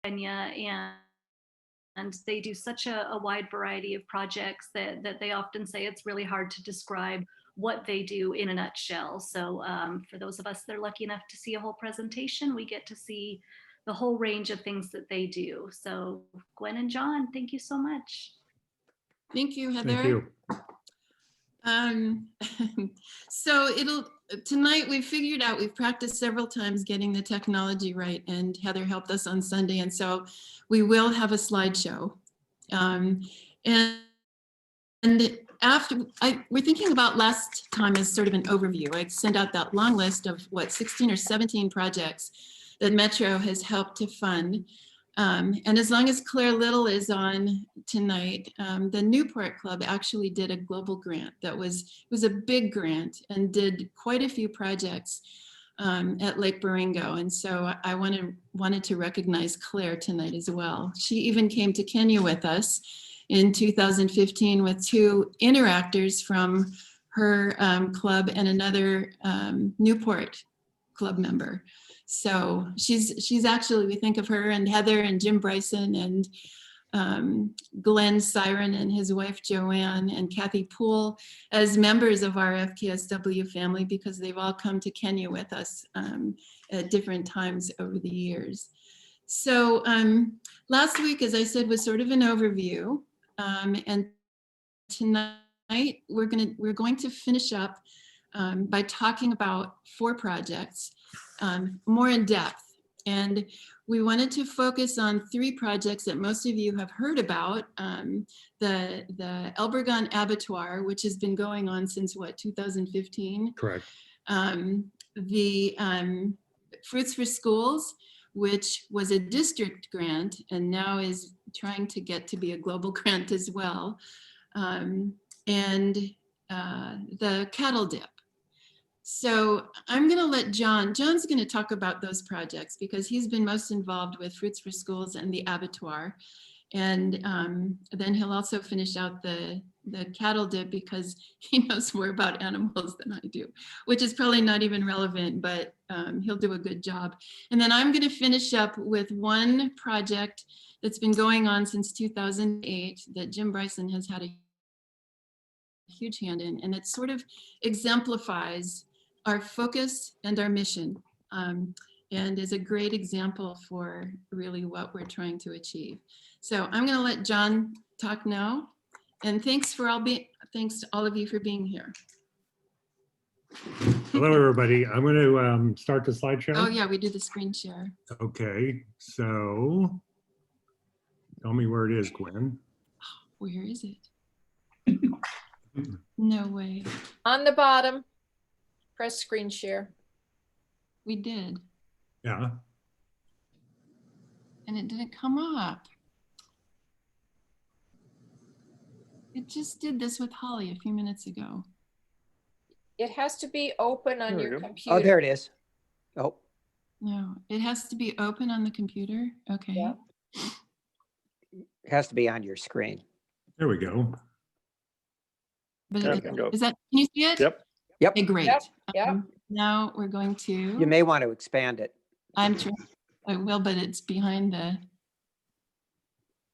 Kenya, and they do such a wide variety of projects that they often say it's really hard to describe what they do in a nutshell. So for those of us that are lucky enough to see a whole presentation, we get to see the whole range of things that they do. So Gwen and John, thank you so much. Thank you, Heather. Thank you. So tonight we figured out, we've practiced several times getting the technology right, and Heather helped us on Sunday. And so we will have a slideshow. And after, we're thinking about last time as sort of an overview. I sent out that long list of 16 or 17 projects that Metro has helped to fund. And as long as Claire Little is on tonight, the Newport Club actually did a global grant that was a big grant and did quite a few projects at Lake Baringo. And so I wanted to recognize Claire tonight as well. She even came to Kenya with us in 2015 with 2 interactors from her club and another Newport Club member. So she's actually, we think of her and Heather and Jim Bryson and Glenn Siren and his wife Joanne and Kathy Poole as members of our FKSW family, because they've all come to Kenya with us at different times over the years. So last week, as I said, was sort of an overview. And tonight we're going to finish up by talking about 4 projects more in depth. And we wanted to focus on 3 projects that most of you have heard about. The Elbergon Abattoir, which has been going on since what, 2015? Correct. The Fruits for Schools, which was a district grant and now is trying to get to be a global grant as well. And the cattle dip. So I'm going to let John's going to talk about those projects because he's been most involved with Fruits for Schools and the abattoir. And then he'll also finish out the cattle dip because he knows more about animals than I do, which is probably not even relevant, but he'll do a good job. And then I'm going to finish up with one project that's been going on since 2008 that Jim Bryson has had a huge hand in, and it sort of exemplifies our focus and our mission, and is a great example for really what we're trying to achieve. So I'm going to let John talk now, and thanks to all of you for being here. Hello, everybody. I'm going to start the slideshow. Oh yeah, we do the screen share. Okay, so tell me where it is, Gwen. Where is it? No way. On the bottom, press screen share. We did. Yeah. And it didn't come up. It just did this with Holly a few minutes ago. It has to be open on your computer. Oh, there it is. Oh. No, it has to be open on the computer. Okay. Yeah. It has to be on your screen. There we go. But Yeah, is that, can you see it? Yep. Yep. Okay, great. Yep. Now we're going to. You may want to expand it. I'm trying. I will, but it's behind the.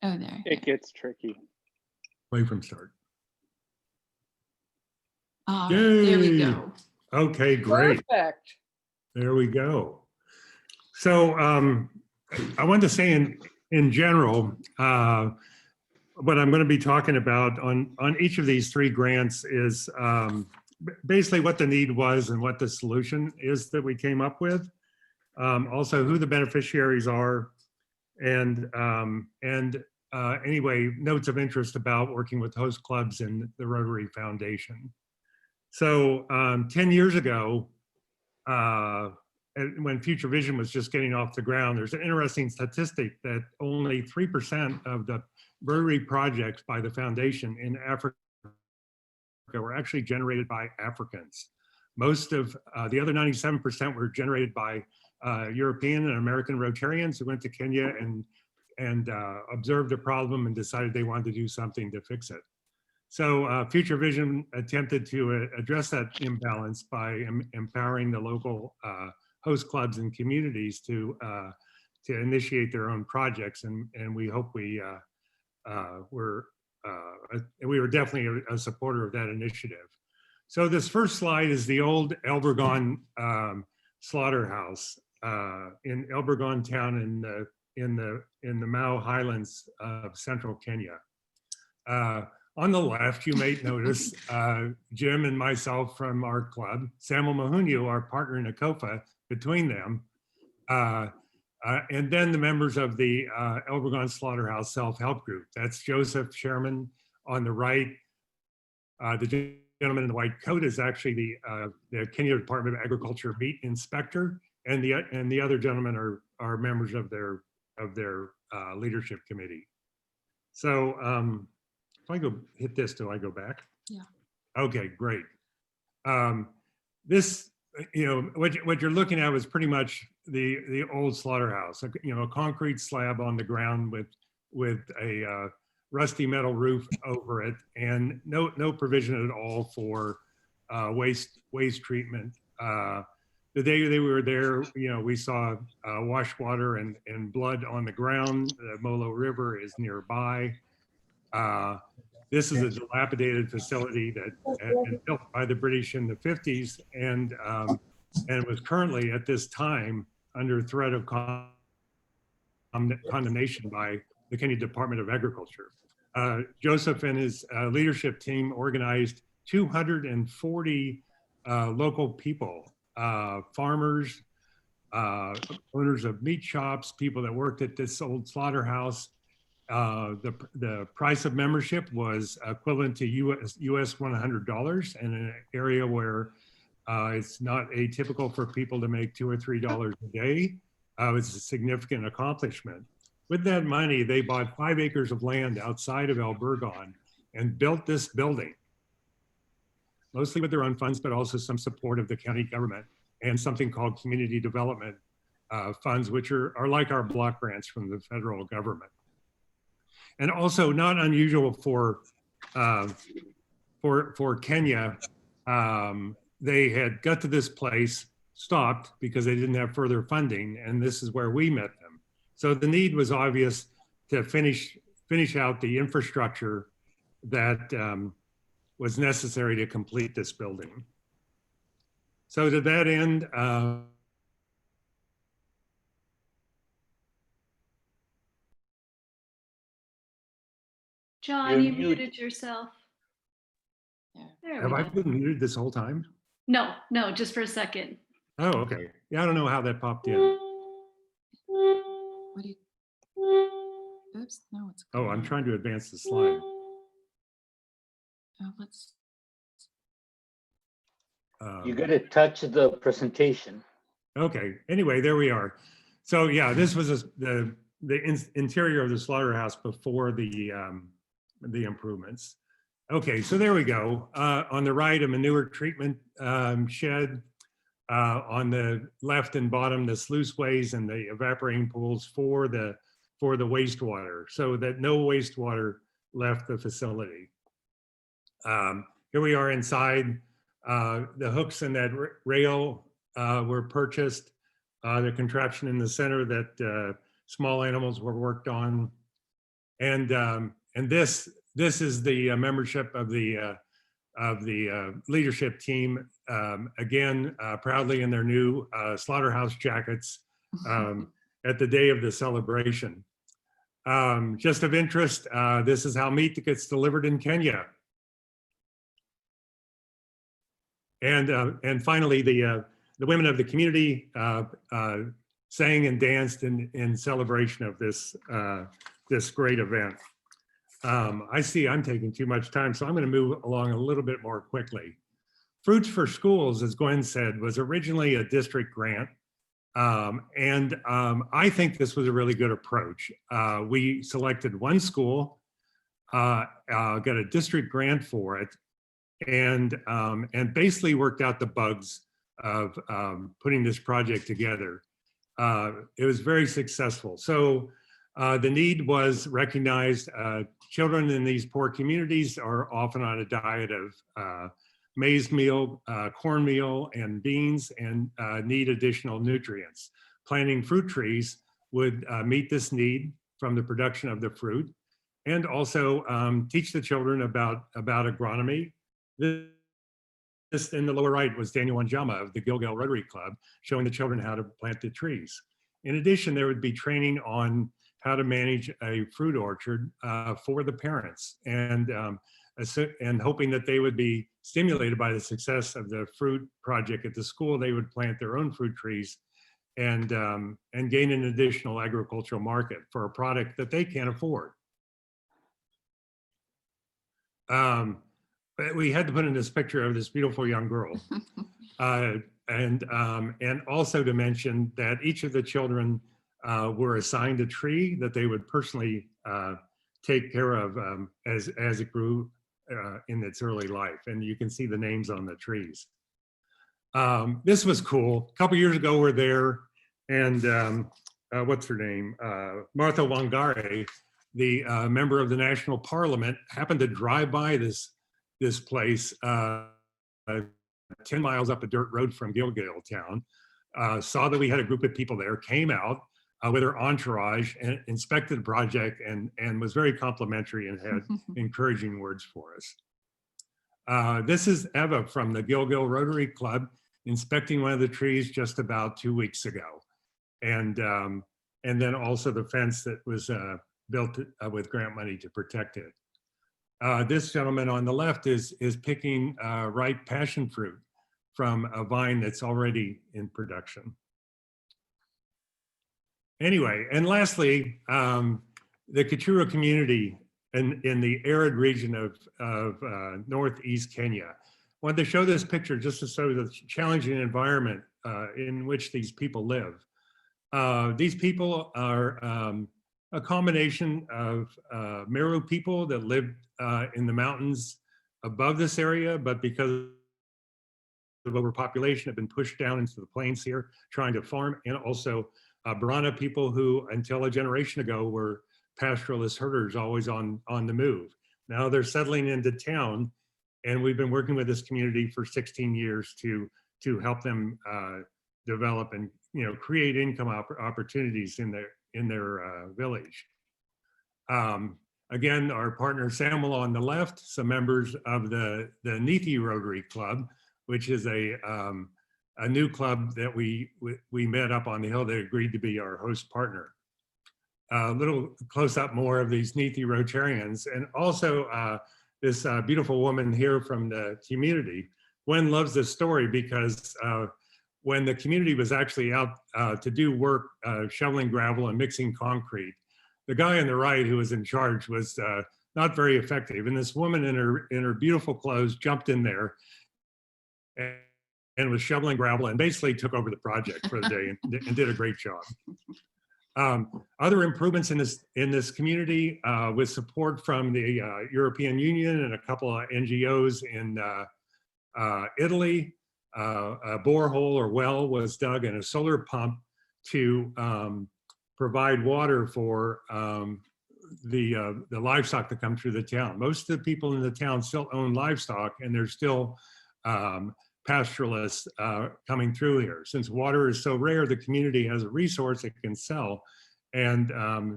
Oh, there. It gets tricky. Play from start. Oh, there we Yay. go. Okay, great. Perfect. There we go. So I wanted to say in general, what I'm going to be talking about on each of these 3 grants is basically what the need was and what the solution is that we came up with. Also who the beneficiaries are, and anyway, notes of interest about working with host clubs and the Rotary Foundation. So 10 years ago, when Future Vision was just getting off the ground, there's an interesting statistic that only 3% of the Rotary projects by the foundation in Africa were actually generated by Africans. Most of the other 97% were generated by European and American Rotarians who went to Kenya and observed the problem and decided they wanted to do something to fix it. So Future Vision attempted to address that imbalance by empowering the local host clubs and communities to to initiate their own projects, and we hope we were definitely a supporter of that initiative. So this first slide is the old Elbergon slaughterhouse in Elbergon town in the Mau Highlands of central Kenya. On the left, you may notice Jim and myself from our club, Samuel Mahunyu, our partner in ACOFA, between them, and then the members of the Elbergon Slaughterhouse Self-Help Group. That's Joseph Sherman on the right. The gentleman in the white coat is actually the Kenya Department of Agriculture meat inspector, and the other gentlemen are members of their leadership committee. So if I go hit this, do I go back? Yeah. Okay, great. This, what you're looking at was pretty much the old slaughterhouse. A concrete slab on the ground with a rusty metal roof over it, and no provision at all for waste treatment. The day they were there, we saw wash water and blood on the ground. The Molo River is nearby. This is a dilapidated facility that had been built by the British in the 50s and was currently at this time under threat of condemnation by the Kenya Department of Agriculture. Joseph and his leadership team organized 240 local people, farmers, owners of meat shops, people that worked at this old slaughterhouse. The price of membership was equivalent to US $100 in an area where it's not atypical for people to make $2 or $3 a day. It's a significant accomplishment. With that money, they bought 5 acres of land outside of Elbergon and built this building, mostly with their own funds, but also some support of the county government and something called community development funds, which are like our block grants from the federal government. And also not unusual for Kenya, they had got to this place, stopped because they didn't have further funding, and this is where we met them. So the need was obvious to finish out the infrastructure that was necessary to complete this building. So to that end, John, you muted yourself. There have we I go. been muted this whole time? No, just for a second. Oh, okay. Yeah, I don't know how that popped in. What do you? Oops, no, it's. Oh, I'm trying to advance the slide. Let's. You got to touch the presentation. Okay. Anyway, there we are. So yeah, this was the interior of the slaughterhouse before the improvements. Okay, so there we go. On the right, a manure treatment shed. On the left and bottom, the sluiceways and the evaporating pools for the wastewater, so that no wastewater left the facility. Here we are inside. The hooks and that rail were purchased. The contraption in the center that small animals were worked on, and this is the membership of the leadership team, again, proudly in their new slaughterhouse jackets at the day of the celebration. Just of interest, this is how meat gets delivered in Kenya. And finally, the women of the community sang and danced in celebration of this great event. I see I'm taking too much time, so I'm going to move along a little bit more quickly. Fruits for Schools, as Gwen said, was originally a district grant. I think this was a really good approach. We selected one school, got a district grant for it, and basically worked out the bugs of putting this project together. It was very successful. So the need was recognized. Children in these poor communities are often on a diet of maize meal, cornmeal, and beans, and need additional nutrients. Planting fruit trees would meet this need from the production of the fruit, and also teach the children about agronomy. This in the lower right was Daniel Wanjama of the Gilgal Rotary Club, showing the children how to plant the trees. In addition, there would be training on how to manage a fruit orchard for the parents, and hoping that they would be stimulated by the success of the fruit project at the school. They would plant their own fruit trees and gain an additional agricultural market for a product that they can't afford. But we had to put in this picture of this beautiful young girl, and also to mention that each of the children were assigned a tree that they would personally take care of as it grew in its early life, and you can see the names on the trees. This was cool. A couple years ago, we're there, and what's her name? Martha Wangari, the member of the National Parliament, happened to drive by this place 10 miles up a dirt road from Gilgal town, saw that we had a group of people there, came out with her entourage and inspected the project, and was very complimentary and had encouraging words for us. This is Eva from the Gilgal Rotary Club inspecting one of the trees just about 2 weeks ago. And then also the fence that was built with grant money to protect it. This gentleman on the left is picking ripe passion fruit from a vine that's already in production. Anyway, and lastly, the Kachura community in the arid region of Northeast Kenya. I wanted to show this picture just to show the challenging environment in which these people live. These people are a combination of Meru people that live in the mountains above this area, but because of overpopulation have been pushed down into the plains here trying to farm, and also Barana people who until a generation ago were pastoralist herders always on the move. Now they're settling into town, and we've been working with this community for 16 years to help them develop and create income opportunities in their village. Again, our partner Samuel on the left, some members of the Nithi Rotary Club, which is a new club that we met up on the hill that agreed to be our host partner. A little close up more of these Nithi Rotarians, and also this beautiful woman here from the community. Gwen loves this story because when the community was actually out to do work, shoveling gravel and mixing concrete, the guy on the right who was in charge was not very effective. And this woman in her beautiful clothes jumped in there and was shoveling gravel and basically took over the project for the day and did a great job. Other improvements in this community with support from the European Union and a couple of NGOs in Italy, a borehole or well was dug and a solar pump to provide water for the livestock that come through the town. Most of the people in the town still own livestock, and there's still pastoralists coming through here. Since water is so rare, the community has a resource it can sell, and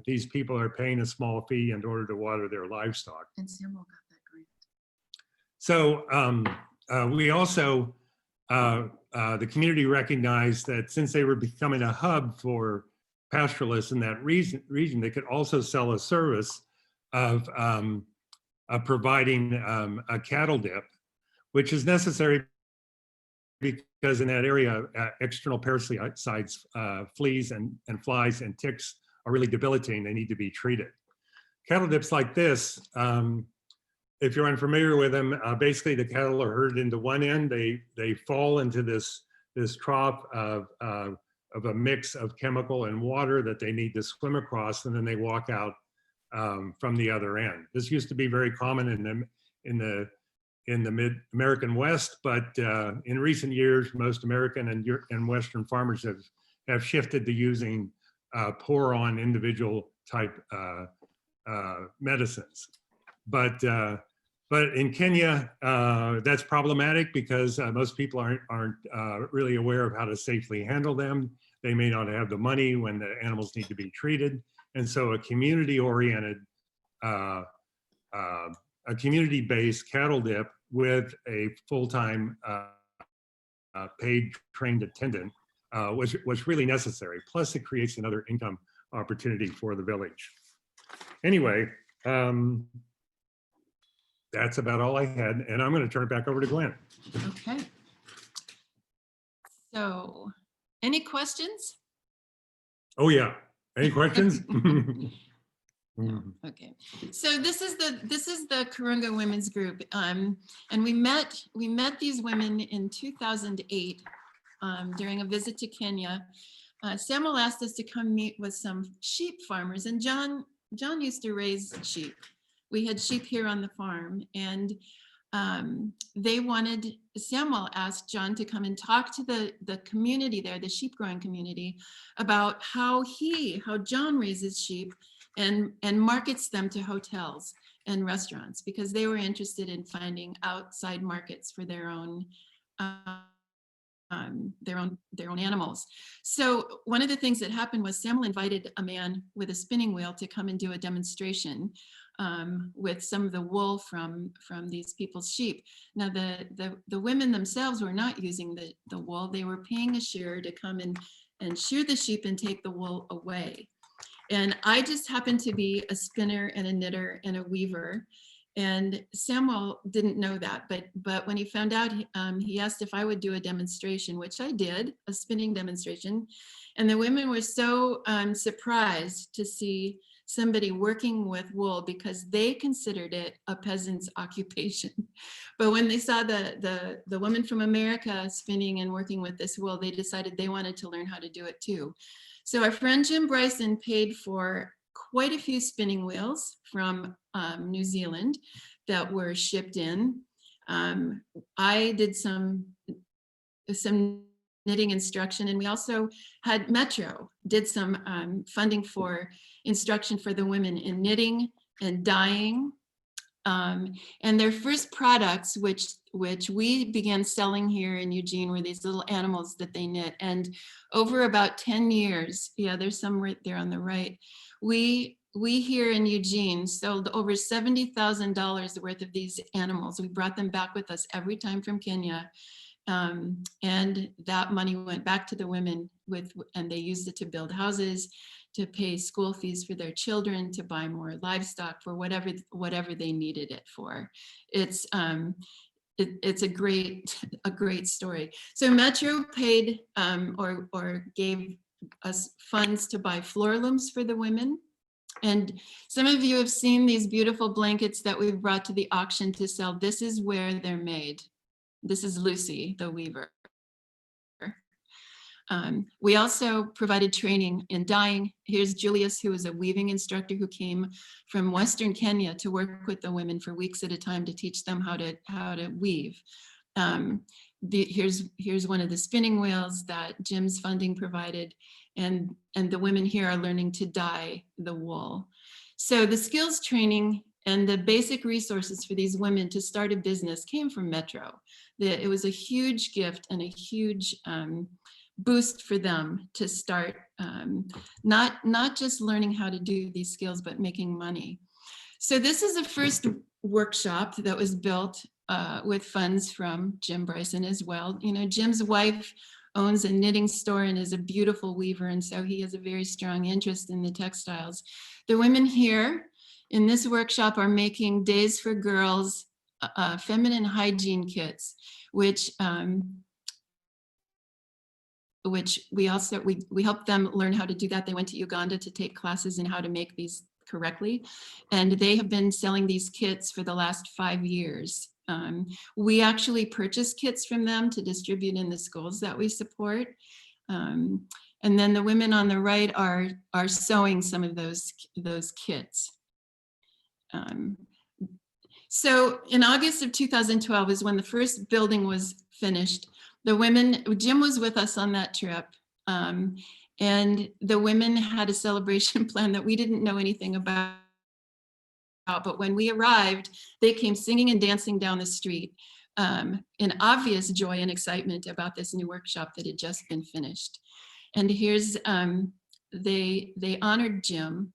these people are paying a small fee in order to water their livestock. And Samuel got that grant. So we also, the community recognized that since they were becoming a hub for pastoralists in that region, they could also sell a service of providing a cattle dip, which is necessary because in that area, external parasites, fleas and flies and ticks are really debilitating. They need to be treated. Cattle dips like this, if you're unfamiliar with them, basically the cattle are herded into one end. They fall into this trough of a mix of chemical and water that they need to swim across, and then they walk out from the other end. This used to be very common in the mid-American West, but in recent years, most American and Western farmers have shifted to using pour-on individual type medicines. But in Kenya, that's problematic because most people aren't really aware of how to safely handle them. They may not have the money when the animals need to be treated. And so a community-oriented, a community-based cattle dip with a full-time paid trained attendant was really necessary. Plus it creates another income opportunity for the village. Anyway, that's about all I had, and I'm going to turn it back over to Gwen. Okay. So, any questions? Oh yeah, any questions? No. Okay. So this is the Kurunga Women's Group, and we met these women in 2008 during a visit to Kenya. Samuel asked us to come meet with some sheep farmers, and John used to raise sheep. We had sheep here on the farm, and Samuel asked John to come and talk to the community there, the sheep growing community, about how John raises sheep and markets them to hotels and restaurants, because they were interested in finding outside markets for their own animals. So one of the things that happened was Samuel invited a man with a spinning wheel to come and do a demonstration with some of the wool from these people's sheep. Now the women themselves were not using the wool. They were paying a shearer to come and shear the sheep and take the wool away. And I just happened to be a spinner and a knitter and a weaver. And Samuel didn't know that, but when he found out, he asked if I would do a demonstration, which I did, a spinning demonstration. And the women were so surprised to see somebody working with wool, because they considered it a peasant's occupation. But when they saw the woman from America spinning and working with this wool, they decided they wanted to learn how to do it too. So our friend Jim Bryson paid for quite a few spinning wheels from New Zealand that were shipped in. I did some knitting instruction, and we also had Metro did some funding for instruction for the women in knitting and dyeing. And their first products, which we began selling here in Eugene, were these little animals that they knit. And over about 10 years, yeah, there's some right there on the right, we here in Eugene sold over $70,000 worth of these animals. We brought them back with us every time from Kenya. And that money went back to the women and they used it to build houses, to pay school fees for their children, to buy more livestock, for whatever they needed it for. It's a great story. So Metro paid or gave us funds to buy floor looms for the women. And some of you have seen these beautiful blankets that we've brought to the auction to sell. This is where they're made. This is Lucy, the weaver. We also provided training in dyeing. Here's Julius, who is a weaving instructor who came from Western Kenya to work with the women for weeks at a time to teach them how to weave. Here's one of the spinning wheels that Jim's funding provided, and the women here are learning to dye the wool. So the skills training and the basic resources for these women to start a business came from Metro. It was a huge gift and a huge boost for them to start not just learning how to do these skills, but making money. So this is the first workshop that was built with funds from Jim Bryson as well. You know, Jim's wife owns a knitting store and is a beautiful weaver, and so he has a very strong interest in the textiles. The women here in this workshop are making Days for Girls feminine hygiene kits, which we helped them learn how to do that. They went to Uganda to take classes in how to make these correctly. And they have been selling these kits for the last 5 years. We actually purchase kits from them to distribute in the schools that we support. And then the women on the right are sewing some of those kits. So in August of 2012 is when the first building was finished. The women, Jim was with us on that trip, and the women had a celebration plan that we didn't know anything about. But when we arrived, they came singing and dancing down the street in obvious joy and excitement about this new workshop that had just been finished. And here's, they honored Jim.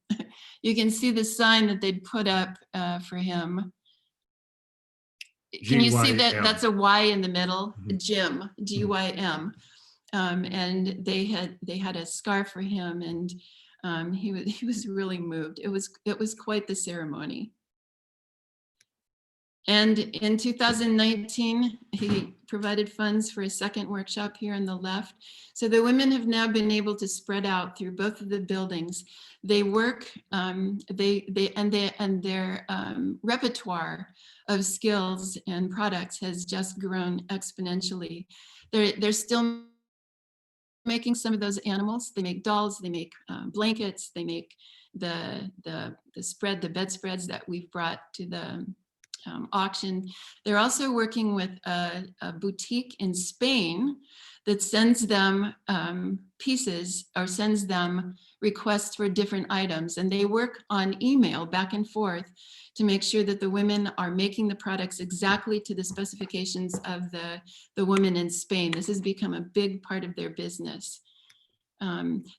You can see the sign that they'd put up for him. Can you see that? GYM. That's a Y in the middle, Mhm. Jim, GYM. And they had a scarf for him, and he was really moved. It was quite the ceremony. And in 2019, he provided funds for a second workshop here on the left. So the women have now been able to spread out through both of the buildings. They work, and their repertoire of skills and products has just grown exponentially. They're still making some of those animals. They make dolls, they make blankets, they make the bedspreads that we've brought to the auction. They're also working with a boutique in Spain that sends them pieces or sends them requests for different items. And they work on email back and forth to make sure that the women are making the products exactly to the specifications of the women in Spain. This has become a big part of their business.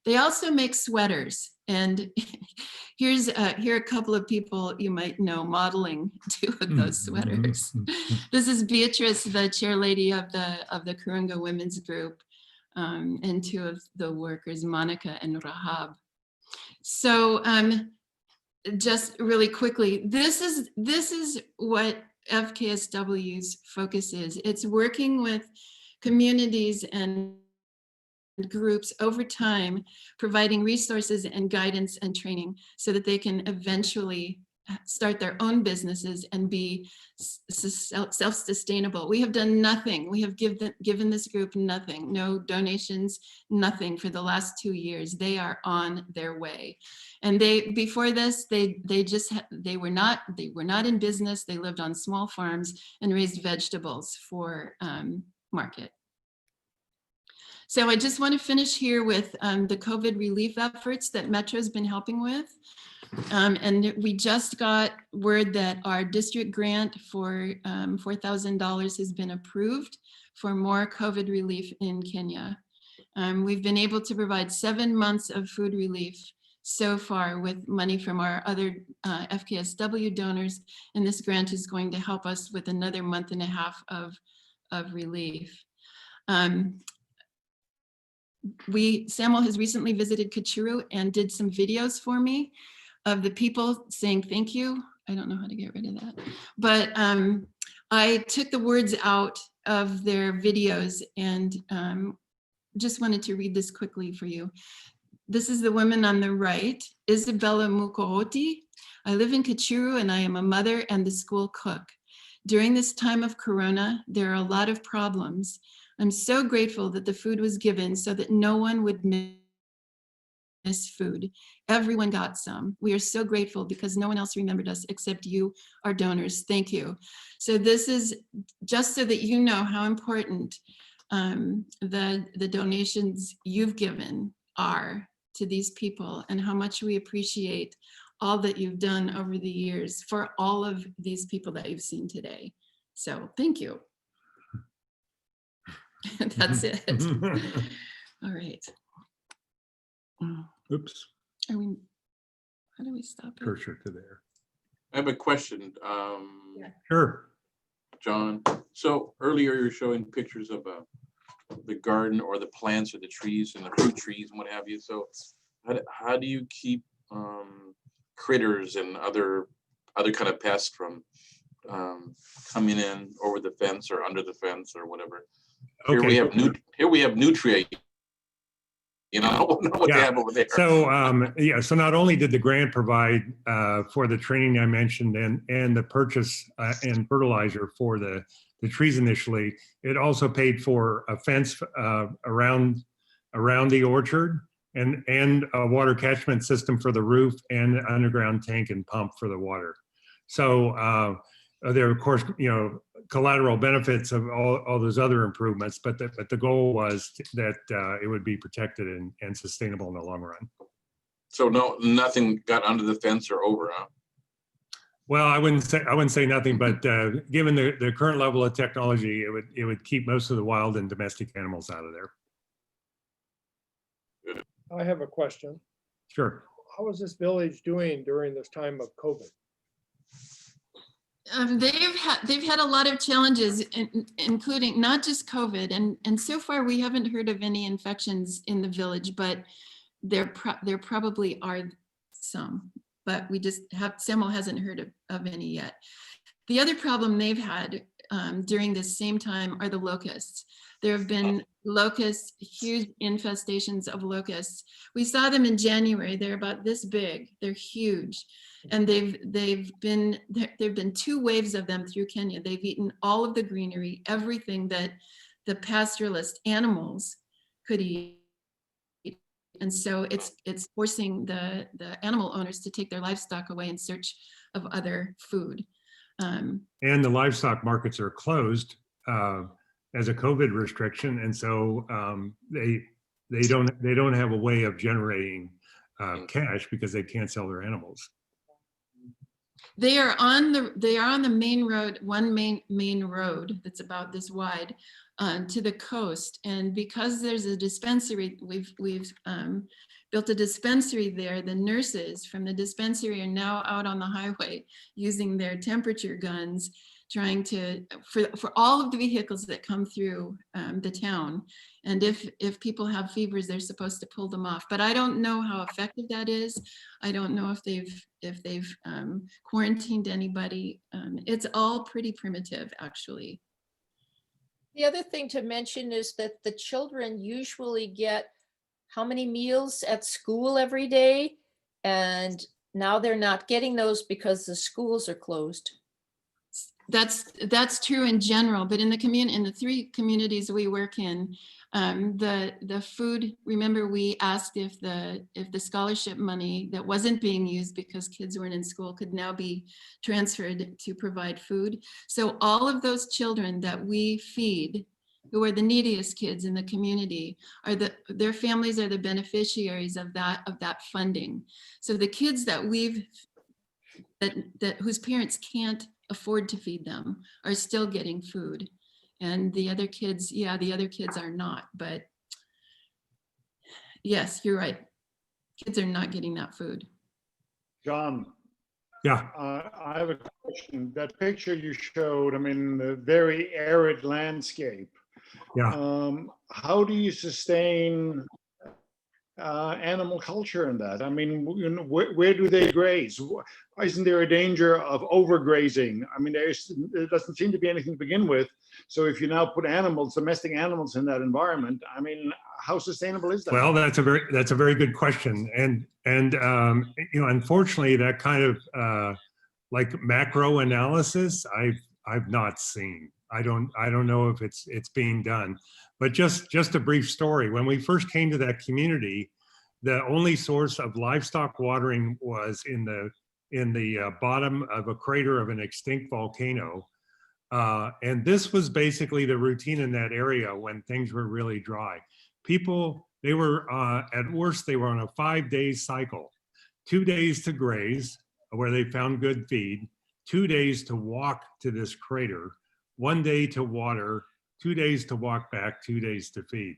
They also make sweaters, and here are a couple of people you might know modeling two of those sweaters. This is Beatrice, the chair lady of the Kurunga women's group, and two of the workers, Monica and Rahab. So just really quickly, this is what FKSW's focus is. It's working with communities and groups over time, providing resources and guidance and training so that they can eventually start their own businesses and be self-sustainable. We have done nothing. We have given this group nothing, no donations, nothing for the last 2 years. They are on their way. And before this, they were not in business. They lived on small farms and raised vegetables for market. So I just want to finish here with the COVID relief efforts that Metro's been helping with. And we just got word that our district grant for $4,000 has been approved for more COVID relief in Kenya. We've been able to provide 7 months of food relief so far with money from our other FKSW donors, and this grant is going to help us with another 1.5 months of relief. Samuel has recently visited Kachuru and did some videos for me of the people saying thank you. I don't know how to get rid of that, but I took the words out of their videos and just wanted to read this quickly for you. This is the woman on the right, Isabella Mukooti. I live in Kachuru and I am a mother and the school cook. During this time of Corona, there are a lot of problems. I'm so grateful that the food was given so that no one would miss food. Everyone got some. We are so grateful because no one else remembered us except you, our donors. Thank you. So this is just so that you know how important the donations you've given are to these people and how much we appreciate all that you've done over the years for all of these people that you've seen today. So thank you. That's it. All right. Oops. How do we stop it? Cursor to there. I have a question, Sure. John. So earlier you're showing pictures of the garden or the plants or the trees and the fruit trees and what have you. So how do you keep critters and other kind of pests from coming in over the fence or under the fence or whatever? Here Okay. we have nutria. You know what they have over there. So so not only did the grant provide for the training I mentioned and the purchase and fertilizer for the trees initially, it also paid for a fence around the orchard and a water catchment system for the roof and an underground tank and pump for the water. So there are, of course, collateral benefits of all those other improvements, but the goal was that it would be protected and sustainable in the long run. So nothing got under the fence or over, huh? Well, I wouldn't say nothing, but given the current level of technology, it would keep most of the wild and domestic animals out of there. I have a question. Sure. How is this village doing during this time of COVID? They've had a lot of challenges, including not just COVID, and so far we haven't heard of any infections in the village, but there probably are some, but we just have, Samuel hasn't heard of any yet. The other problem they've had during this same time are the locusts. There have been locusts, huge infestations of locusts. We saw them in January. They're about this big. They're huge. And there've been 2 waves of them through Kenya. They've eaten all of the greenery, everything that the pastoralist animals could eat. And so it's forcing the animal owners to take their livestock away in search of other food. And the livestock markets are closed as a COVID restriction, and so they don't have a way of generating cash because they can't sell their animals. They are on the main road, one main road that's about this wide to the coast. And because there's a dispensary, we've built a dispensary there. The nurses from the dispensary are now out on the highway using their temperature guns, trying to, for all of the vehicles that come through the town. And if people have fevers, they're supposed to pull them off. But I don't know how effective that is. I don't know if they've quarantined anybody. It's all pretty primitive, actually. The other thing to mention is that the children usually get how many meals at school every day? And now they're not getting those because the schools are closed. That's true in general, but in the 3 communities we work in, the food, remember we asked if the scholarship money that wasn't being used because kids weren't in school could now be transferred to provide food. So all of those children that we feed, who are the neediest kids in the community, their families are the beneficiaries of that funding. So the kids that whose parents can't afford to feed them are still getting food, and the other kids are not. But yes, you're right, kids are not getting that food. John, Yeah. I have a question. That picture you showed, I mean, the very arid landscape. Yeah. How do you sustain animal culture in that? I mean, where do they graze? Isn't there a danger of overgrazing? I mean, there doesn't seem to be anything to begin with. So if you now put domestic animals in that environment, I mean, how sustainable is that? Well, that's a very good question. And unfortunately, that kind of like macro analysis, I've not seen. I don't know if it's being done. But just a brief story. When we first came to that community, the only source of livestock watering was in the bottom of a crater of an extinct volcano. And this was basically the routine in that area when things were really dry. People, they were, at worst, they were on a 5-day cycle. 2 days to graze, where they found good feed, 2 days to walk to this crater, 1 day to water, 2 days to walk back, 2 days to feed.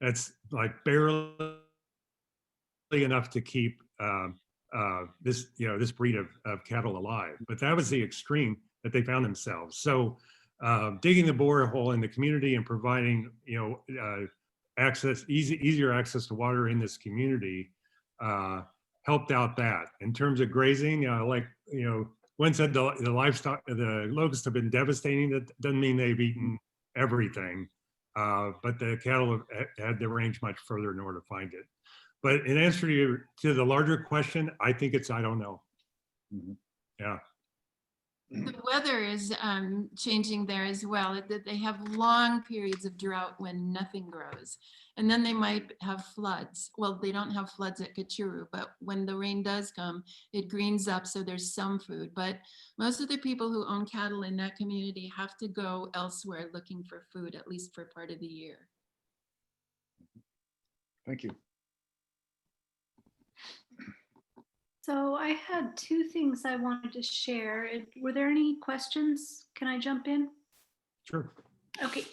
That's like barely enough to keep this breed of cattle alive. But that was the extreme that they found themselves. So digging the borehole in the community and providing easier access to water in this community helped out that. In terms of grazing, Gwen said the livestock, the locusts have been devastating. That doesn't mean they've eaten everything, but the cattle have had to range much further in order to find it. But in answer to the larger question, I think I don't know. Mhm. Yeah. The weather is changing there as well. They have long periods of drought when nothing grows. And then they might have floods. Well, they don't have floods at Kachuru, but when the rain does come, it greens up, so there's some food. But most of the people who own cattle in that community have to go elsewhere looking for food, at least for part of the year. Thank you. So I had 2 things I wanted to share. Were there any questions? Can I jump in? Sure. Okay.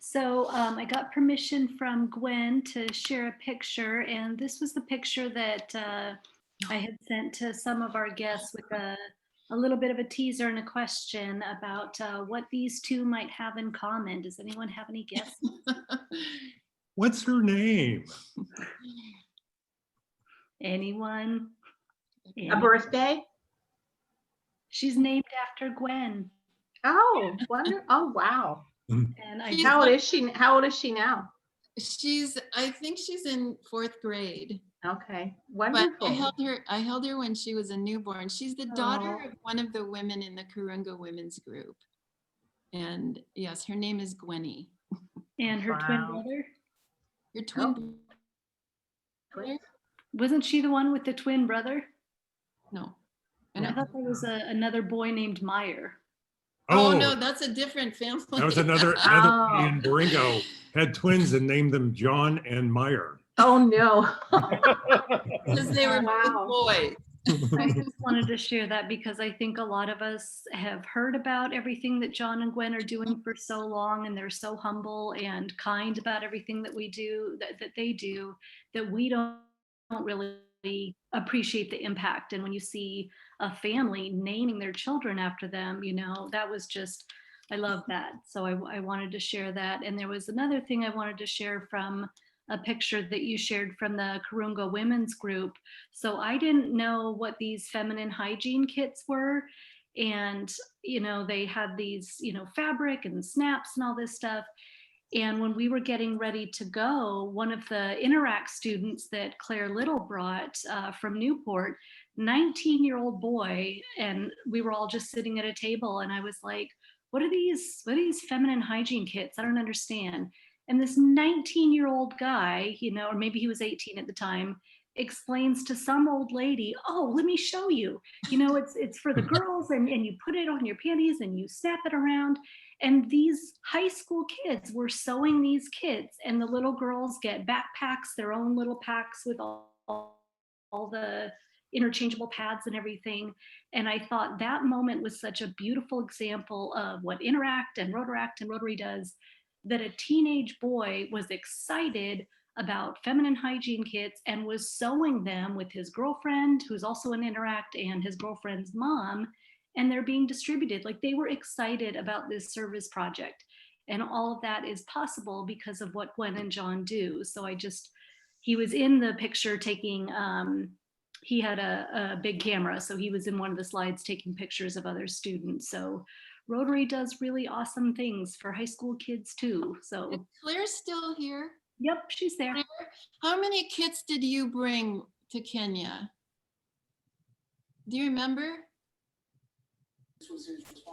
So I got permission from Gwen to share a picture, and this was the picture that I had sent to some of our guests with a little bit of a teaser and a question about what these two might have in common. Does anyone have any guesses? What's her name? Anyone? A birthday? She's named after Gwen. Oh, wonder. Oh, wow. And I How old is she? How old is she now? I think she's in 4th grade. Okay, But wonderful. I held her when she was a newborn. She's the daughter Oh. of one of the women in the Kurunga women's group. And yes, her name is Gwenny. And her twin Wow. brother? Your twin Oh. brother? Wasn't she the one with the twin brother? No. I thought there was another boy named Meyer. Oh, no, that's a different family. That was another Oh. in Baringo had twins and named them John and Meyer. Oh, no. Because they were Wow. both boys. I just wanted to share that because I think a lot of us have heard about everything that John and Gwen are doing for so long, and they're so humble and kind about everything that we do, that they do, that we don't really appreciate the impact. And when you see a family naming their children after them, you know, that was just, I love that. So I wanted to share that. And there was another thing I wanted to share from a picture that you shared from the Kurunga women's group. So I didn't know what these feminine hygiene kits were. And, you know, they had these, you know, fabric and snaps and all this stuff. And when we were getting ready to go, one of the Interact students that Claire Little brought from Newport, 19-year-old boy, and we were all just sitting at a table, and I was like, what are these feminine hygiene kits? I don't understand. And this 19-year-old guy, you know, or maybe he was 18 at the time, explains to some old lady, oh, let me show you. You know, it's for the girls, and you put it on your panties and you snap it around. And these high school kids were sewing these kits, and the little girls get backpacks, their own little packs with all the interchangeable pads and everything. And I thought that moment was such a beautiful example of what Interact and Rotary does, that a teenage boy was excited about feminine hygiene kits and was sewing them with his girlfriend, who's also an Interact, and his girlfriend's mom, and they're being distributed. Like, they were excited about this service project. And all of that is possible because of what Gwen and John do. So he was in the picture taking, he had a big camera, so he was in one of the slides taking pictures of other students. So Rotary does really awesome things for high school kids too. So Is Claire still here? yep, she's there. Claire, how many kits did you bring to Kenya? Do you remember?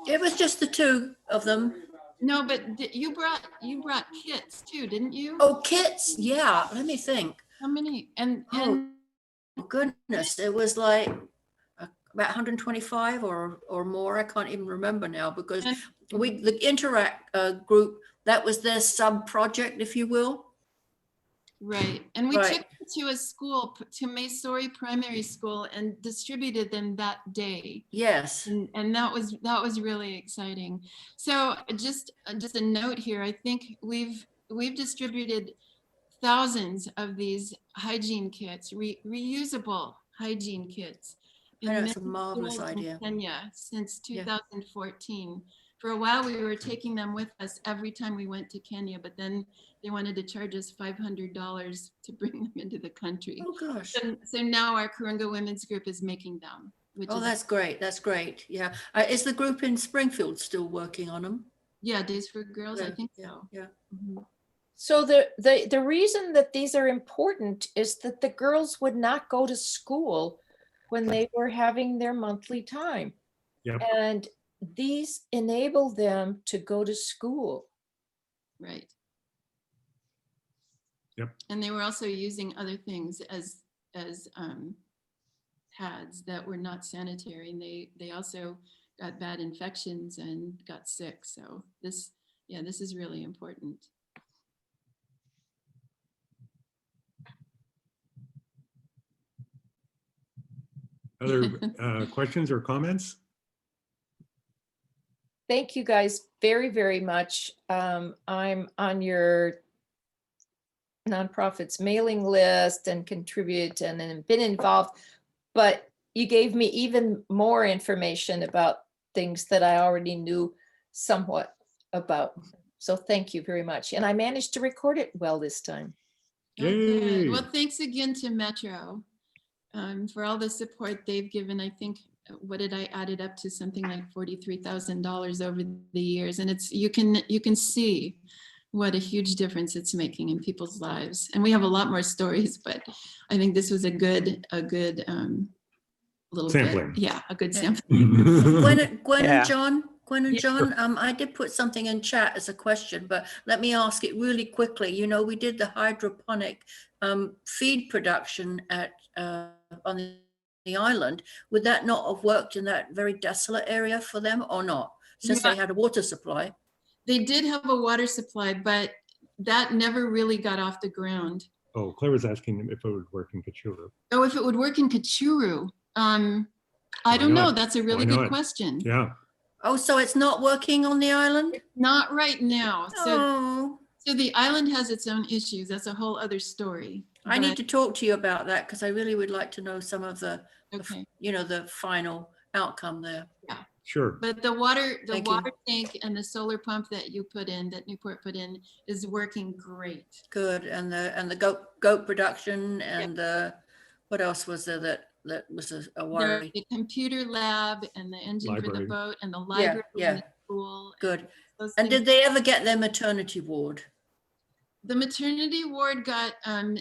It was just the two of them. No, but you brought kits too, didn't you? Oh, kits. Yeah. Let me think. How many? And Oh, goodness. It was like about 125 or more. I can't even remember now, because the Interact group, that was their sub project, if you will. right. And we Right. took them to a school, to Maysori Primary School, and distributed them that day. Yes. And that was really exciting. So just a note here, I think we've distributed thousands of these hygiene kits, reusable hygiene kits. I know, in it's a many marvelous schools in idea. Kenya since Yeah. 2014. For a while, we were taking them with us every time we went to Kenya, but then they wanted to charge us $500 to bring them into the country. Oh, gosh. So now our Kurunga Women's Group is making them. Which Oh, is, that's great. That's great. Yeah. Is the group in Springfield still working on them? yeah, Days for Girls, I Yeah, think yeah, so. yeah. Mhm. So the reason that these are important is that the girls would not go to school when they were having their monthly time. Yep. And these enable them to go to school. Right. Yep. And they were also using other things as pads that were not sanitary, and they also got bad infections and got sick. So this is really important. Other questions or comments? thank you guys very, very much. I'm on your nonprofits mailing list and contribute and then been involved, but you gave me even more information about things that I already knew somewhat about. So thank you very much. And I managed to record it well this time. Okay. Yay. Well, thanks again to Metro for all the support they've given. I think, what did I add it up to? Something like $43,000 over the years. And it's, you can see what a huge difference it's making in people's lives. And we have a lot more stories, but I think this was a good little Sampling. bit. Yeah, a good sample. Gwen Yeah. and John, I did put something in chat as a question, but let me ask it really quickly. You know, we did the hydroponic feed production at on the island. Would that not have worked in that very desolate area for them or not, since Yeah. they had a water supply? They did have a water supply, but that never really got off the ground. Oh, Claire was asking if it would work in Kachuru. Oh, if it would work in Kachuru. I don't know. not? That's a really Why good not? question. Yeah. Oh, so it's not working on the island? Not right now. Oh, So the island has its own issues. That's a whole other story. I need But- to talk to you about that because I really would like to know some of the, Okay. you know, the final outcome there. Sure. But the water Thank you. tank and the solar pump that you put in, that Newport put in, is working great. Good, and the goat production and the, what else was there that was a There, worry? the computer lab and the engine for Library. the boat and the library yeah. and the school. Good. Those And things. did they ever get their maternity ward? The maternity ward got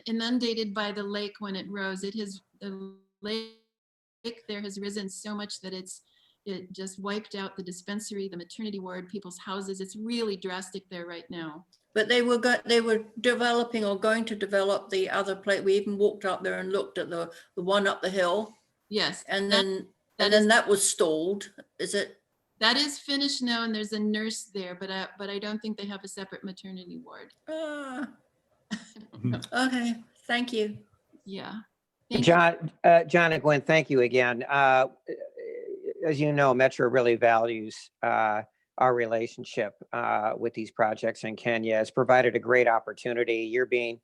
inundated by the lake when it rose. The lake there has risen so much that it just wiped out the dispensary, the maternity ward, people's houses. It's really drastic there right now. But they were developing or going to develop the other place. We even walked up there and looked at the one up the hill, Yes. and that- then that was stalled. Is it? That is finished now, and there's a nurse there, but I don't think they have a separate maternity ward. Okay, thank you. Yeah. Thank you. John and Gwen, thank you again. As you know, Metro really values our relationship with these projects in Kenya. It's provided a great opportunity. Your being,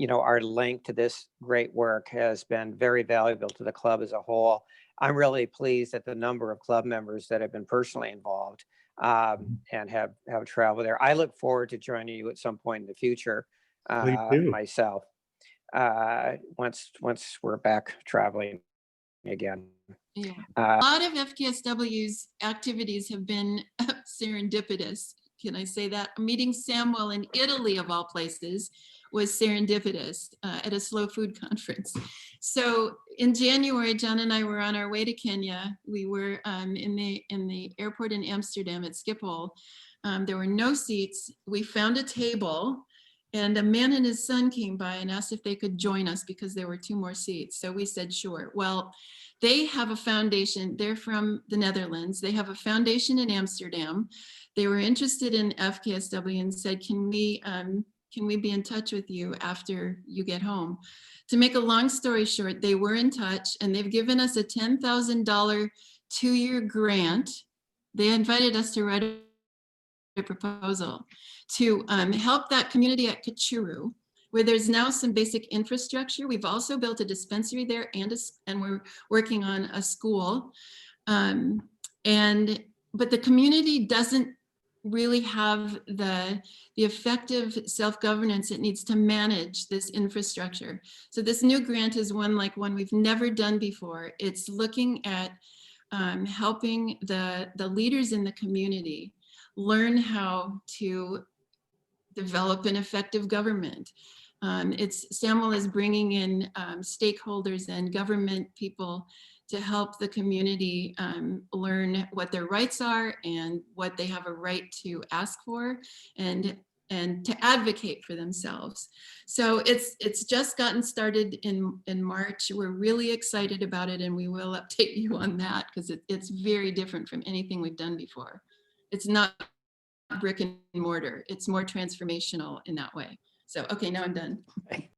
our link to this great work has been very valuable to the club as a whole. I'm really pleased at the number of club members that have been personally involved and have traveled there. I look forward to joining you at some point in the future myself, once we're back traveling again. Yeah. A lot of FKSW's activities have been serendipitous. Can I say that? Meeting Samuel in Italy, of all places, was serendipitous at a slow food conference. So in January, John and I were on our way to Kenya. We were in the airport in Amsterdam at Schiphol. There were no seats. We found a table, and a man and his son came by and asked if they could join us because there were 2 more seats. So we said, sure. Well, they have a foundation. They're from the Netherlands. They have a foundation in Amsterdam. They were interested in FKSW and said, can we be in touch with you after you get home? To make a long story short, they were in touch, and they've given us a $10,000 2-year grant. They invited us to write a proposal to help that community at Kachuru, where there's now some basic infrastructure. We've also built a dispensary there, and we're working on a school. But the community doesn't really have the effective self-governance it needs to manage this infrastructure. So this new grant is one we've never done before. It's looking at helping the leaders in the community learn how to develop an effective government. Samuel is bringing in stakeholders and government people to help the community learn what their rights are and what they have a right to ask for and to advocate for themselves. So it's just gotten started in March. We're really excited about it, and we will update you on that because it's very different from anything we've done before. It's not brick and mortar. It's more transformational in that way. So, okay, now I'm done.